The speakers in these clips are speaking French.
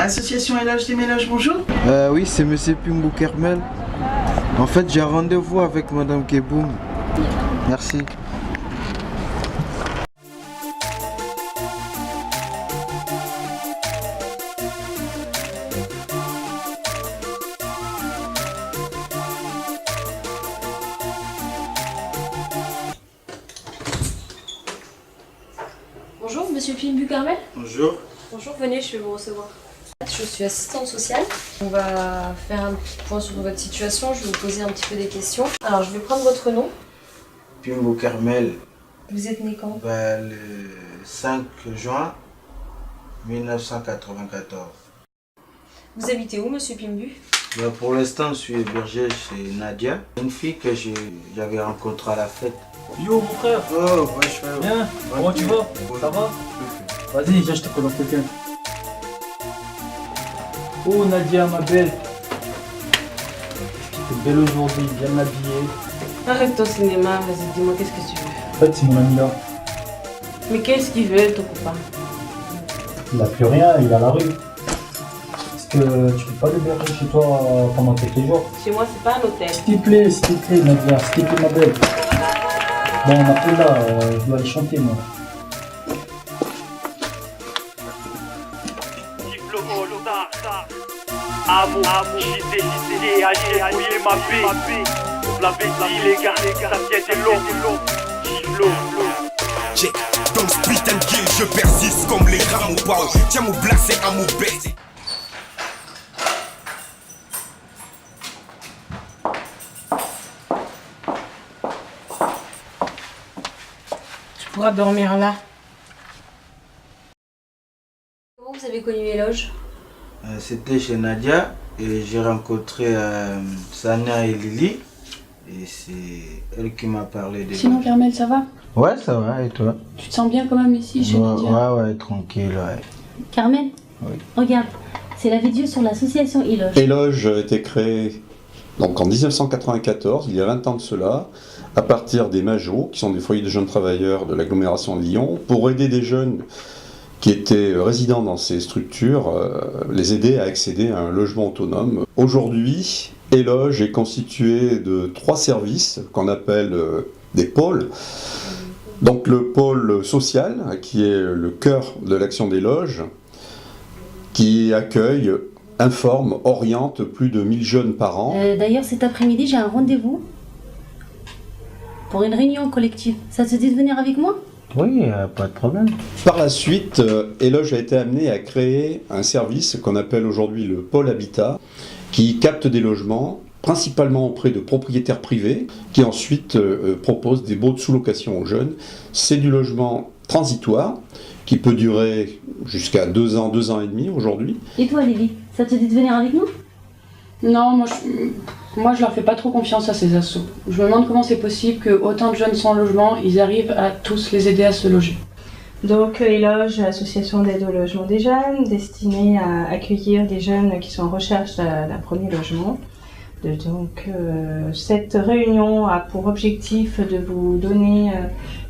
Association Éloge des Méloges, bonjour. Oui, c'est Monsieur Pimbou Kermel. En fait, j'ai un rendez-vous avec Madame Keboum. Merci. Bonjour, Monsieur Pimbou Kermel. Bonjour. Bonjour, venez, je vais vous recevoir. Je suis assistante sociale. On va faire un petit point sur votre situation. Je vais vous poser un petit peu des questions. Alors, je vais prendre votre nom. Pimbou Kermel. Vous êtes né quand? Le 5 juin 1994. Vous habitez où, Monsieur Pimbu? Pour l'instant, je suis hébergé chez Nadia, une fille que j'avais rencontrée à la fête. Yo mon frère. Oh, ouais, frère. Bien, comment tu vas? Ça va? Vas-y, viens, je te présente quelqu'un. Oh Nadia, ma belle. T'es belle aujourd'hui, bien habillée. Arrête ton cinéma, vas-y, dis-moi qu'est-ce que tu veux. En fait, c'est mon ami là. Mais qu'est-ce qu'il veut, ton copain? Il a plus rien, il est à la rue. Est-ce que tu peux pas l'héberger chez toi pendant quelques jours? Chez moi, c'est pas un hôtel. S'il te plaît, Nadia, s'il te plaît, ma belle. Bon, on a plus là, je dois aller chanter, moi. Amour, j'ai décidé à débrouiller ma vie. Vous l'avez dit les gars, ça vient de l'eau. Giflo. Check, dans le split and kill, je persiste comme les grammes au pao. Tiens mon blasé à mon bête. Tu pourras dormir là. Comment vous avez connu Éloge? C'était chez Nadia et j'ai rencontré Sania et Lily. Et c'est elle qui m'a parlé de... Sinon, Carmel, ça va? Ouais, ça va, et toi? Tu te sens bien quand même ici, chez Nadia? Ouais, tranquille, ouais. Carmel, Oui. regarde, c'est la vidéo sur l'association Éloge. Éloge a été créé donc en 1994, il y a 20 ans de cela, à partir des MAJO, qui sont des foyers de jeunes travailleurs de l'agglomération de Lyon, pour aider des jeunes qui étaient résidents dans ces structures, les aider à accéder à un logement autonome. Aujourd'hui, Éloge est constitué de 3 services qu'on appelle des pôles. Donc le pôle social, qui est le cœur de l'action d'Éloge, qui accueille, informe, oriente plus de 1000 jeunes par an. D'ailleurs, cet après-midi, j'ai un rendez-vous pour une réunion collective. Ça te dit de venir avec moi? Oui, pas de problème. Par la suite, Éloge a été amené à créer un service qu'on appelle aujourd'hui le pôle habitat, qui capte des logements, principalement auprès de propriétaires privés, qui ensuite proposent des baux de sous-location aux jeunes. C'est du logement transitoire, qui peut durer jusqu'à 2 ans, 2 ans et demi aujourd'hui. Et toi, Lily, ça te dit de venir avec nous? Non, moi je leur fais pas trop confiance à ces assos. Je me demande comment c'est possible que autant de jeunes sans logement, ils arrivent à tous les aider à se loger. Donc, Éloge, association d'aide au logement des jeunes, destinée à accueillir des jeunes qui sont en recherche d'un premier logement. Donc, cette réunion a pour objectif de vous donner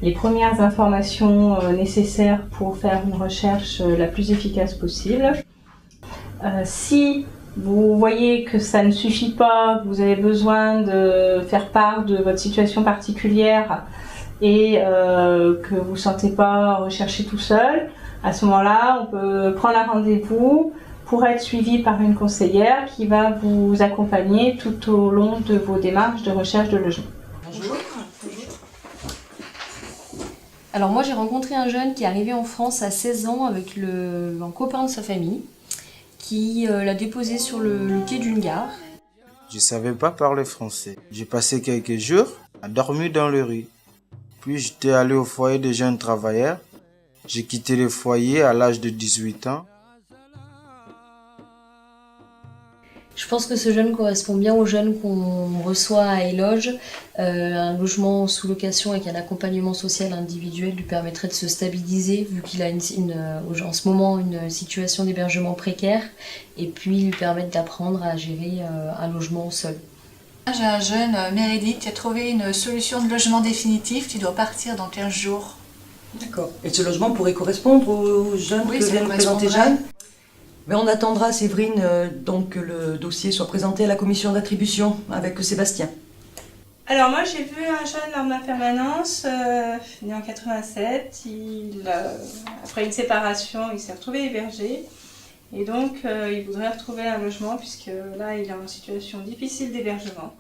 les premières informations nécessaires pour faire une recherche la plus efficace possible. Si vous voyez que ça ne suffit pas, vous avez besoin de faire part de votre situation particulière et que vous ne sentez pas rechercher tout seul, à ce moment-là, on peut prendre un rendez-vous pour être suivi par une conseillère qui va vous accompagner tout au long de vos démarches de recherche de logement. Bonjour. Alors moi j'ai rencontré un jeune qui est arrivé en France à 16 ans avec un copain de sa famille qui l'a déposé sur le quai d'une gare. Je savais pas parler français. J'ai passé quelques jours à dormir dans le riz. Puis j'étais allé au foyer des jeunes travailleurs. J'ai quitté le foyer à l'âge de 18 ans. Je pense que ce jeune correspond bien aux jeunes qu'on reçoit à Éloge. Un logement sous location avec un accompagnement social individuel lui permettrait de se stabiliser vu qu'il a en ce moment une situation d'hébergement précaire et puis lui permettre d'apprendre à gérer un logement seul. J'ai un jeune, Meredith, qui a trouvé une solution de logement définitif qui doit partir dans 15 jours. D'accord. Et ce logement pourrait correspondre aux jeunes que vient de présenter Jeanne? Mais on attendra, Séverine, donc que le dossier soit présenté à la commission d'attribution avec Sébastien. Alors moi j'ai vu un jeune lors de ma permanence, né en 87, après une séparation il s'est retrouvé hébergé et donc il voudrait retrouver un logement puisque là il est en situation difficile d'hébergement.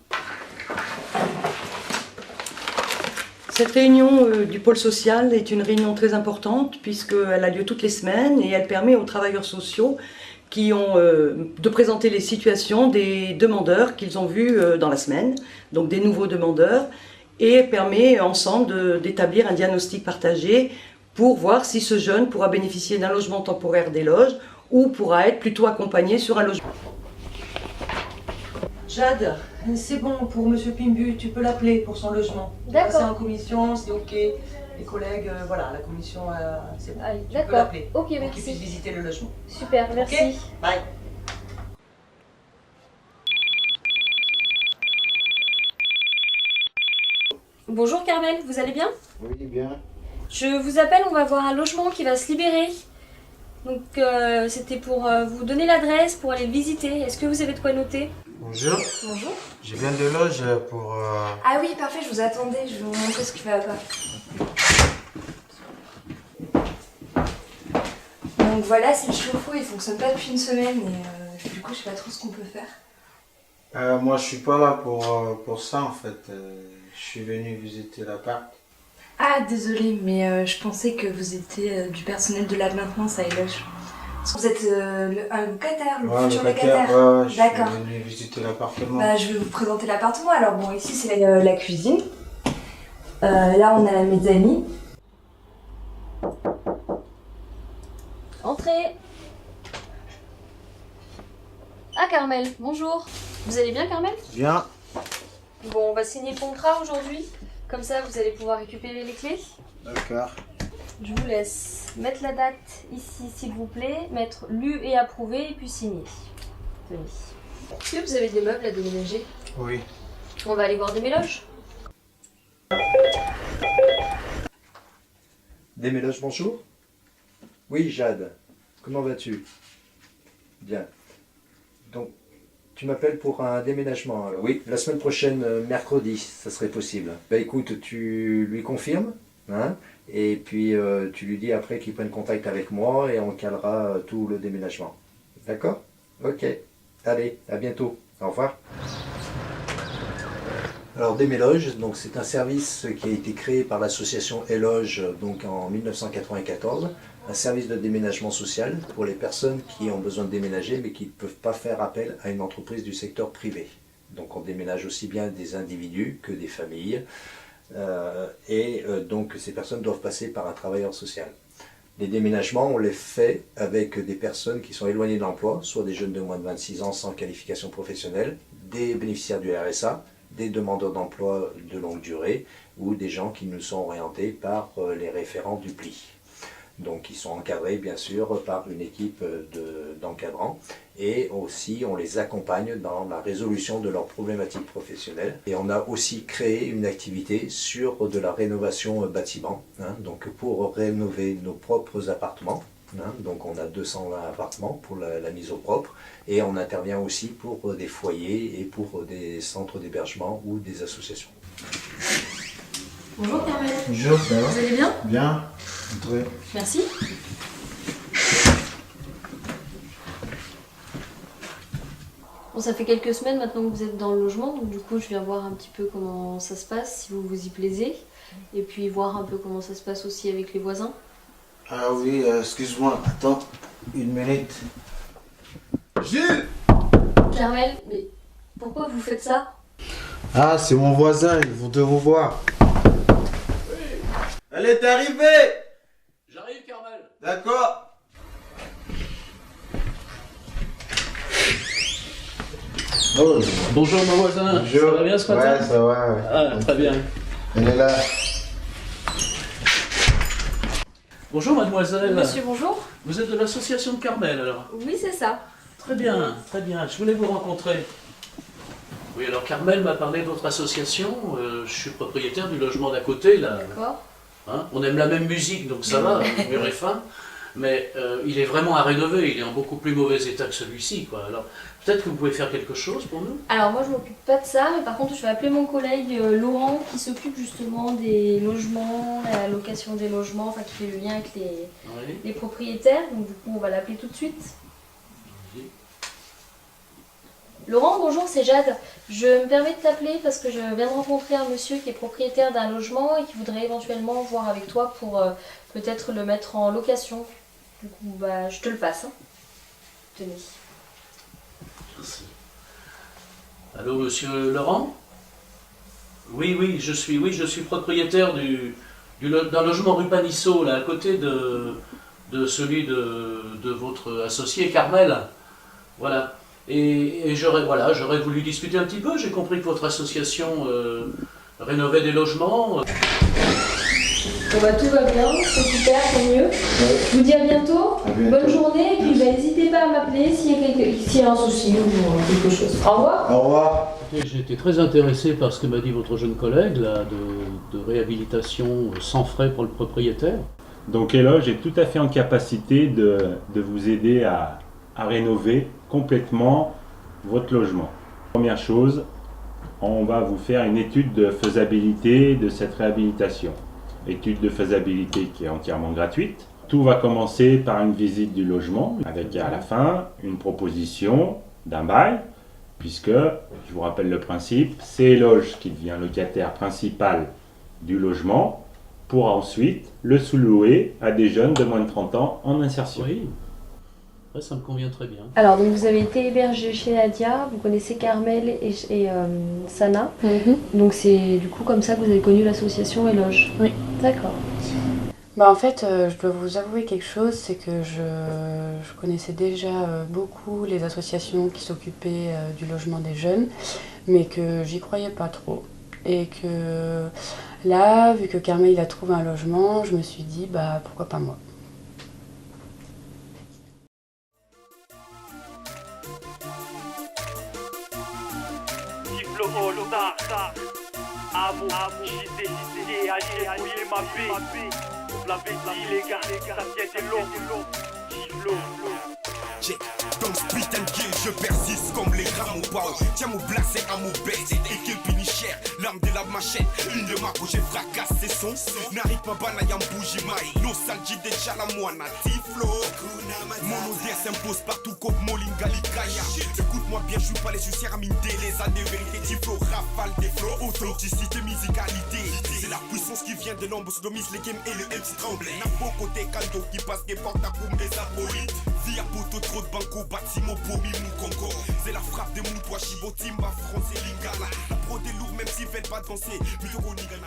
Cette réunion du pôle social est une réunion très importante puisqu'elle a lieu toutes les semaines et elle permet aux travailleurs sociaux qui ont de présenter les situations des demandeurs qu'ils ont vus dans la semaine, donc des nouveaux demandeurs, et permet ensemble d'établir un diagnostic partagé pour voir si ce jeune pourra bénéficier d'un logement temporaire des loges ou pourra être plutôt accompagné sur un logement. Jade, c'est bon pour Monsieur Pimbu, tu peux l'appeler pour son logement. D'accord. C'est en commission, c'est ok. Les collègues, voilà, la commission, c'est bon. Tu peux l'appeler. Ok, pour merci. qu'il puisse visiter le logement. Super, merci. Ok, bye. Bonjour Carmel, vous allez bien? Oui, bien. Je vous appelle, on va voir un logement qui va se libérer. Donc c'était pour vous donner l'adresse, pour aller le visiter. Est-ce que vous avez de quoi noter? Bonjour. Bonjour. Je viens de loge pour... Ah oui, parfait, je vous attendais, je vais vous montrer ce qui va pas. Donc voilà, c'est le chauffe-eau, il fonctionne pas depuis une semaine et du coup je sais pas trop ce qu'on peut faire. moi, je suis pas là pour ça, en fait. Je suis venu visiter l'appart. Ah désolée, mais je pensais que vous étiez du personnel de la maintenance à Éloge. Vous êtes un locataire, le futur locataire. Ouais, je D'accord. suis venu visiter l'appartement. Bah, je vais vous présenter l'appartement. Alors bon, ici c'est la cuisine. Là on a la mezzanine. Entrez. Ah Carmel, bonjour. Vous allez bien Carmel? Bien. Bon, on va signer le contrat aujourd'hui. Comme ça vous allez pouvoir récupérer les clés. D'accord. Je vous laisse mettre la date ici s'il vous plaît, mettre lu et approuvé et puis signer. Tenez. Est-ce que vous avez des meubles à déménager? Oui. On va aller voir des méloges. Des méloges, bonjour. Oui, Jade. Comment vas-tu? Bien. Donc, tu m'appelles pour un déménagement alors? Oui, la semaine prochaine, mercredi, ça serait possible. Bah écoute, tu lui confirmes, hein, et puis tu lui dis après qu'il prenne contact avec moi et on calera tout le déménagement. D'accord? Ok. Allez, à bientôt. Au revoir. Alors Déméloge, donc c'est un service qui a été créé par l'association Éloge donc en 1994, un service de déménagement social pour les personnes qui ont besoin de déménager mais qui ne peuvent pas faire appel à une entreprise du secteur privé. Donc on déménage aussi bien des individus que des familles donc ces personnes doivent passer par un travailleur social. Les déménagements, on les fait avec des personnes qui sont éloignées de l'emploi, soit des jeunes de moins de 26 ans sans qualification professionnelle, des bénéficiaires du RSA, des demandeurs d'emploi de longue durée ou des gens qui nous sont orientés par les référents du PLI. Donc ils sont encadrés bien sûr par une équipe d'encadrants et aussi on les accompagne dans la résolution de leurs problématiques professionnelles. Et on a aussi créé une activité sur de la rénovation bâtiment, hein, donc pour rénover nos propres appartements. Hein, donc on a 220 appartements pour la mise au propre et on intervient aussi pour des foyers et pour des centres d'hébergement ou des associations. Bonjour Carmel. Bonjour, ça va? Vous allez bien? Bien. Entrez. Merci. Bon, ça fait quelques semaines maintenant que vous êtes dans le logement, donc du coup je viens voir un petit peu comment ça se passe, si vous vous y plaisez, et puis voir un peu comment ça se passe aussi avec les voisins. Ah oui, excuse-moi, attends, une minute. Gilles! Carmel, mais pourquoi vous faites ça? Ah, c'est mon voisin, ils vont te revoir. Elle est arrivée! J'arrive, Carmel. D'accord. Oh, bonjour mon voisin. Bonjour. Ça va bien ce matin? Ouais, ça va. Ouais. Ah, très bien. Elle est là. Bonjour mademoiselle. Monsieur, bonjour. Vous êtes de l'association de Carmel alors? Oui, c'est ça. Très bien, très bien. Je voulais vous rencontrer. Oui, alors Carmel m'a parlé de votre association. Je suis propriétaire du logement d'à côté là. D'accord. Hein, on aime la même musique, donc ça va, le mur est fin. mais il est vraiment à rénover, il est en beaucoup plus mauvais état que celui-ci, quoi. Alors, peut-être que vous pouvez faire quelque chose pour nous? Alors moi je m'occupe pas de ça, mais par contre je vais appeler mon collègue Laurent qui s'occupe justement des logements, la location des logements, enfin qui fait le lien avec les propriétaires, donc du coup on va l'appeler tout de suite. Laurent, bonjour, c'est Jade. Je me permets de t'appeler parce que je viens de rencontrer un monsieur qui est propriétaire d'un logement et qui voudrait éventuellement voir avec toi pour peut-être le mettre en location. Du coup, bah, je te le passe. Hein. Tenez. Merci. Allô, monsieur Laurent? Oui, je suis propriétaire d'un logement rue Panisseau, là, à côté de celui de votre associé Carmel. Voilà. Et j'aurais voulu discuter un petit peu. J'ai compris que votre association rénovait des logements. Bon bah tout va bien, c'est super, tant mieux. Je vous dis à bientôt. Bonne journée, et puis n'hésitez pas à m'appeler s'il y a un souci ou quelque chose. Au revoir. Au revoir. J'ai été très intéressé par ce que m'a dit votre jeune collègue, là, de réhabilitation sans frais pour le propriétaire. Donc Éloge est tout à fait en capacité de vous aider à rénover complètement votre logement. Première chose, on va vous faire une étude de faisabilité de cette réhabilitation. Étude de faisabilité qui est entièrement gratuite. Tout va commencer par une visite du logement avec à la fin une proposition d'un bail, puisque, je vous rappelle le principe, c'est Éloge qui devient locataire principal du logement pour ensuite le sous-louer à des jeunes de moins de 30 ans en insertion. Oui. Ouais, ça me convient très bien. Alors, donc vous avez été hébergé chez Nadia, vous connaissez Carmel et Sana. Donc c'est du coup comme ça que vous avez connu l'association Éloge. Oui. D'accord. Bah en fait, je dois vous avouer quelque chose, c'est que je connaissais déjà beaucoup les associations qui s'occupaient du logement des jeunes, mais que j'y croyais pas trop. Et que là, vu que Carmel il a trouvé un logement, je me suis dit, bah pourquoi pas moi. J'ai mouillé ma paix. Vous l'avez dit les gars, ça vient de l'eau. Don't spit and kill, je persiste comme les grammes au pao. Tiens mon blasé à mon bête, et que pinichère, l'arme de la machette, une de ma gauche j'ai fracassé son. N'arrive pas banayam bougie maï, nostalgie déjà la moine tiflo. Mon odeur s'impose partout comme Molinga Likaya. Écoute-moi bien, je suis pas les suicides à miner les années vérité tiflo, rafale des flots, authenticité, musicalité. C'est la puissance qui vient de l'ombre, sodomise les games et le MC tremble. N'a pas côté canto qui passe des portes à boum des abolites. Via poto trop de banco, bâtiment, bomi, mou, congo. C'est la frappe de Moutoua, Chibo, Timba, France et Lingala. La pro des lourds, même s'ils veulent pas danser. Plutôt qu'on y gagne.